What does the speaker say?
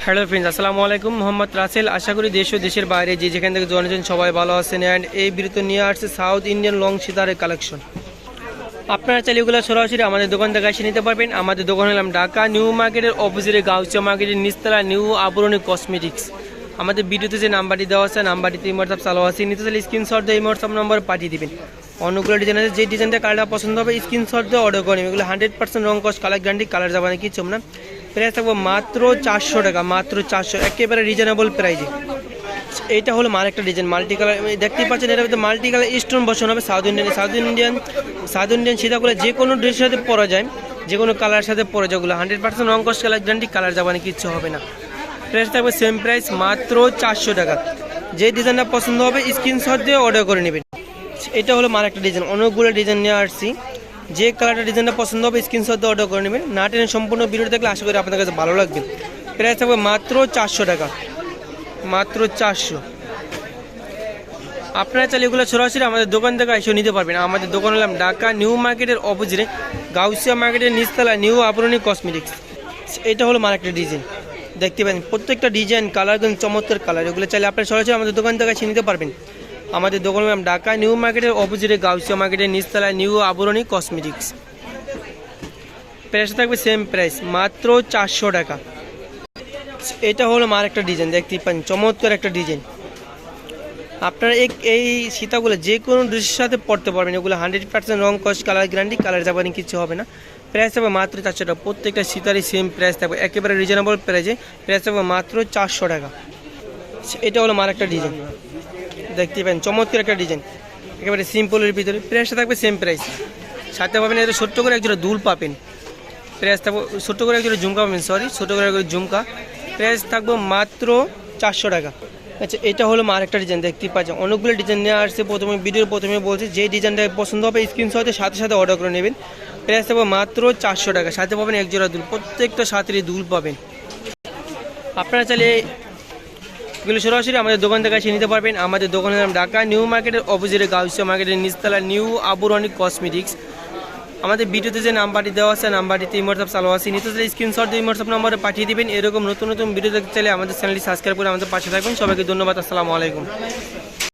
Hello friends, আসসালামু আলাইকুম। মোহাম্মদ রাসেল। আশা করি দেশ ও দেশের বাইরে যে যেখান থেকে জয়েন সবাই ভালো আছেন। অ্যান্ড এই বিরত নিয়ে আসছে সাউথ ইন্ডিয়ান লং সিতারের কালেকশন। আপনারা চাইলে এগুলো সরাসরি আমাদের দোকান থেকে এসে নিতে পারবেন। আমাদের দোকান হলাম ঢাকা নিউ মার্কেটের অপোজিটে গাউসিয়া মার্কেটের নিচতলা নিউ আবরণী কসমেটিক্স। আমাদের ভিডিওতে যে নাম্বারটি দেওয়া আছে নাম্বারটিতে হোয়াটসঅ্যাপ চালু আছে, নিতে চাইলে স্ক্রিনশট দিয়ে হোয়াটসঅ্যাপ নম্বর পাঠিয়ে দিবেন। অনেকগুলো ডিজাইন আছে, যে ডিজাইনটা কালারটা পছন্দ হবে স্ক্রিনশট দিয়ে অর্ডার করে নেবেন। এগুলো 100% রং কস কালার গ্যারান্টি, কালার যাবে না কিছু না। প্রাইস থাকবো মাত্র 400 টাকা, মাত্র 400, একেবারে রিজনেবল প্রাইজে। এইটা হলো আরেকটা ডিজাইন মাল্টি কালার, দেখতেই পাচ্ছেন। এটার ভিতরে মাল্টি কালার স্টোন বসানো হবে। সাউথ ইন্ডিয়ান সীতাগুলো যে কোনো ড্রেসের সাথে পরা যায়, যে কোনো কালারের সাথে পরে যায়। ওগুলো 100% রং কস কালার গ্যারান্টি, কালার যাবে না কিচ্ছু হবে না। প্রাইস থাকবে সেম প্রাইস, মাত্র 400 টাকা। যে ডিজাইনটা পছন্দ হবে স্ক্রিনশট দিয়ে অর্ডার করে নেবেন। এটা হলো আরেকটা ডিজাইন, অনেকগুলো ডিজাইন নিয়ে আসছি। যে কালারটা ডিজাইনটা পছন্দ হবে স্ক্রিনশট দিয়ে অর্ডার করে নেবেন। না টেনে সম্পূর্ণ ভিডিও দেখলে আশা করি আপনাদের কাছে ভালো লাগবে। প্রাইস থাকবে মাত্র 400 টাকা, মাত্র 400। আপনারা চাইলে এগুলো সরাসরি আমাদের দোকান থেকে এসে নিতে পারবেন। আমাদের দোকান হলাম ঢাকা নিউ মার্কেটের অপোজিটে গাউসিয়া মার্কেটের নিচতলা নিউ আবরণী কসমেটিক্স। এটা হলো আরেকটা ডিজাইন, দেখতে পাবেন প্রত্যেকটা ডিজাইন কালার কিন্তু চমৎকার কালার। এগুলো চাইলে আপনারা সরাসরি আমাদের দোকান থেকে এসে নিতে পারবেন। আমাদের দোকান হলাম ঢাকা নিউ মার্কেটের অপোজিটে গাউসিয়া মার্কেটের নিচতলা নিউ আবরণী কসমেটিক্স। প্রাইস থাকবে সেম প্রাইস, মাত্র 400 টাকা। এটা হলো আরেকটা ডিজাইন, দেখতেই পান চমৎকার একটা ডিজাইন। আপনারা এই সীতাগুলো যে কোনো ড্রেসের সাথে পরতে পারবেন। এগুলো 100% রং কস কালার গ্যারান্টি, কালার যাবেন কিছু হবে না। প্রাইস থাকবে মাত্র 400 টাকা। প্রত্যেকটা সীতারই সেম প্রাইস থাকবে, একেবারে রিজনেবল প্রাইসে। প্রাইস থাকবে মাত্র 400 টাকা। এটা হলো আরেকটা ডিজাইন, দেখতে পাবেন চমৎকার একটা ডিজাইন, একেবারে সিম্পলের ভিতরে। প্রাইসটা থাকবে সেম প্রাইস। সাথে পাবেন এটা ছোট্ট করে একজোড়া দুল পাবেন। প্রাইস থাকবে ছোট্ট করে একজোড়া ঝুমকা পাবেন, ছোটো করে ঝুমকা। প্রাইস থাকবে মাত্র 400 টাকা। আচ্ছা, এটা হলো আরেকটা ডিজাইন, দেখতে পাচ্ছেন অনেকগুলো ডিজাইন নিয়ে আসছে। ভিডিওর প্রথমে বলছি, যে ডিজাইনটা পছন্দ হবে স্ক্রিনশটের সাথে সাথে অর্ডার করে নেবেন। প্রাইস থাকবে মাত্র 400 টাকা। সাথে পাবেন একজোড়া দুল, প্রত্যেকটা সাথেরই দুল পাবেন। আপনারা চাইলে এগুলো সরাসরি আমাদের দোকান থেকে এসে নিতে পারবেন। আমাদের দোকানের নাম ঢাকা নিউ মার্কেটের অপোজিটে গাউসিয়া মার্কেটের নিচতলা নিউ আবরণী কসমেটিক্স। আমাদের ভিডিওতে যে নাম্বারটি দেওয়া আছে নাম্বারটিতে হোয়াটসঅ্যাপ চালু আছে, নিতে চাইলে স্ক্রিনশট দিয়ে হোয়াটসঅ্যাপ নম্বরে পাঠিয়ে দিবেন। এরকম নতুন নতুন ভিডিও দেখতে চাইলে আমাদের চ্যানেলটি সাবস্ক্রাইব করে আমাদের পাশে থাকবেন। সবাইকে ধন্যবাদ, আসসালামু আলাইকুম।